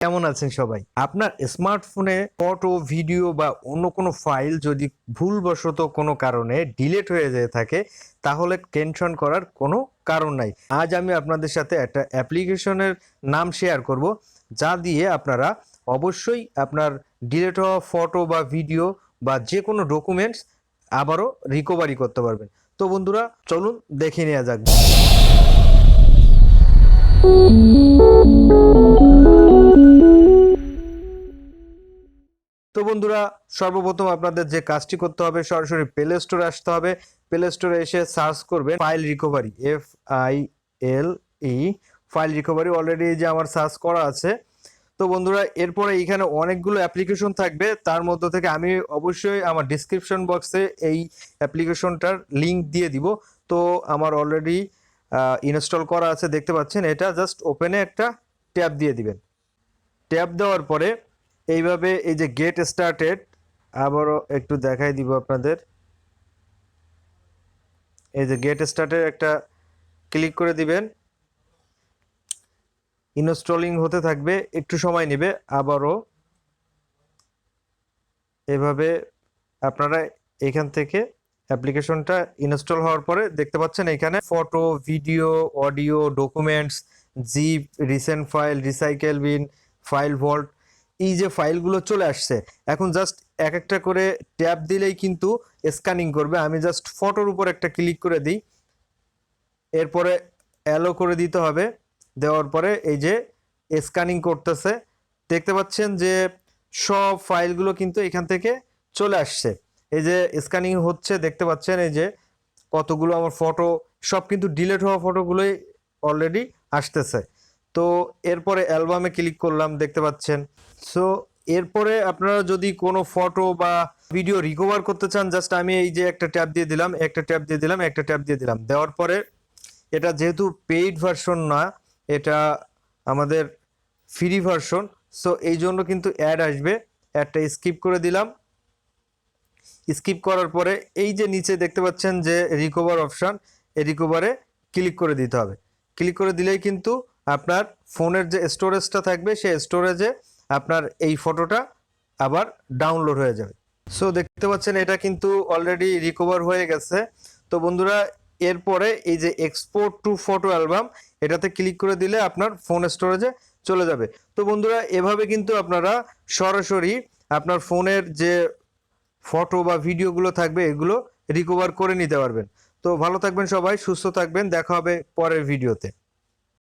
কেমন আছেন সবাই? আপনার স্মার্টফোনে ফটো, ভিডিও বা অন্য কোনো ফাইল যদি ভুলবশত কোনো কারণে ডিলিট হয়ে যেয়ে থাকে, তাহলে টেনশন করার কোনো কারণ নাই। আজ আমি আপনাদের সাথে একটা অ্যাপ্লিকেশনের নাম শেয়ার করব, যা দিয়ে আপনারা অবশ্যই আপনার ডিলিট হওয়া ফটো বা ভিডিও বা যেকোনো ডকুমেন্টস আবারও রিকভারি করতে পারবেন। তো বন্ধুরা, চলুন দেখে নেওয়া যাক। তো বন্ধুরা, সর্বপ্রথম আপনাদের যে কাজটি করতে হবে, সরাসরি প্লে স্টোরে আসতে হবে। প্লে স্টোরে এসে সার্চ করবেন file recovery, FILE file recovery. Already যে আমার সার্চ করা আছে। তো বন্ধুরা, এরপরে এখানে অনেকগুলো অ্যাপ্লিকেশন থাকবে, তার মধ্যে থেকে আমি অবশ্যই আমার ডিসক্রিপশন বক্সে এই অ্যাপ্লিকেশনটার লিংক দিয়ে দিব। তো আমার অলরেডি ইনস্টল করা আছে, দেখতে পাচ্ছেন। এটা জাস্ট ওপেনে একটা ট্যাব দিয়ে দিবেন। ট্যাব দেওয়ার পরে এইভাবে এই যে গেট স্টার্টেড, আবারও একটু দেখাই দিব আপনাদের। এই যে গেট স্টার্টেড একটা ক্লিক করে দিবেন। ইনস্টলিং হতে থাকবে, একটু সময় নেবে। আবারও এভাবে আপনারা এখান থেকে অ্যাপ্লিকেশনটা ইনস্টল হওয়ার পরে দেখতে পাচ্ছেন এখানে photo, video, audio, documents, zip, recent file, recycle bin, file vault, এই যে ফাইলগুলো চলে আসছে। এখন জাস্ট এক একটা করে ট্যাব দিলেই কিন্তু স্ক্যানিং করবে। আমি জাস্ট ফটোর উপর একটা ক্লিক করে দিই, এরপরে অ্যালো করে দিতে হবে। দেওয়ার পরে এই যে স্ক্যানিং করতেছে, দেখতে পাচ্ছেন যে সব ফাইলগুলো কিন্তু এখান থেকে চলে আসছে। এই যে স্ক্যানিং হচ্ছে, দেখতে পাচ্ছেন এই যে কতগুলো আমার ফটো, সব কিন্তু ডিলিট হওয়া ফটোগুলোই অলরেডি আসতেছে। তো এরপরে অ্যালবামে ক্লিক করলাম, দেখতে পাচ্ছেন। সো এরপরে আপনারা যদি কোনো ফটো বা ভিডিও রিকভার করতে চান, জাস্ট আমি এই যে একটা ট্যাব দিয়ে দিলাম, একটা ট্যাব দিয়ে দিলাম, একটা ট্যাব দিয়ে দিলাম। দেওয়ার পরে এটা যেহেতু পেইড ভার্সন না, এটা আমাদের ফ্রি ভার্সন, সো এই জন্য কিন্তু অ্যাড আসবে। অ্যাডটা স্কিপ করে দিলাম। স্কিপ করার পরে এই যে নিচে দেখতে পাচ্ছেন যে রিকভার অপশন, এই রিকভারে ক্লিক করে দিতে হবে। ক্লিক করে দিলেই কিন্তু আপনার ফোনের যে স্টোরেজটা থাকবে, সেই স্টোরেজে আপনার এই ফটোটা আবার ডাউনলোড হয়ে যাবে। সো দেখতে পাচ্ছেন এটা কিন্তু অলরেডি রিকভার হয়ে গেছে। তো বন্ধুরা, এরপরে এই যে এক্সপোর্ট টু ফটো অ্যালবাম, এটাতে ক্লিক করে দিলে আপনার ফোন স্টোরেজে চলে যাবে। তো বন্ধুরা, এভাবে কিন্তু আপনারা সরাসরি আপনার ফোনের যে ফটো বা ভিডিওগুলো থাকবে, এগুলো রিকভার করে নিতে পারবেন। তো ভালো থাকবেন সবাই, সুস্থ থাকবেন, দেখা হবে পরের ভিডিওতে।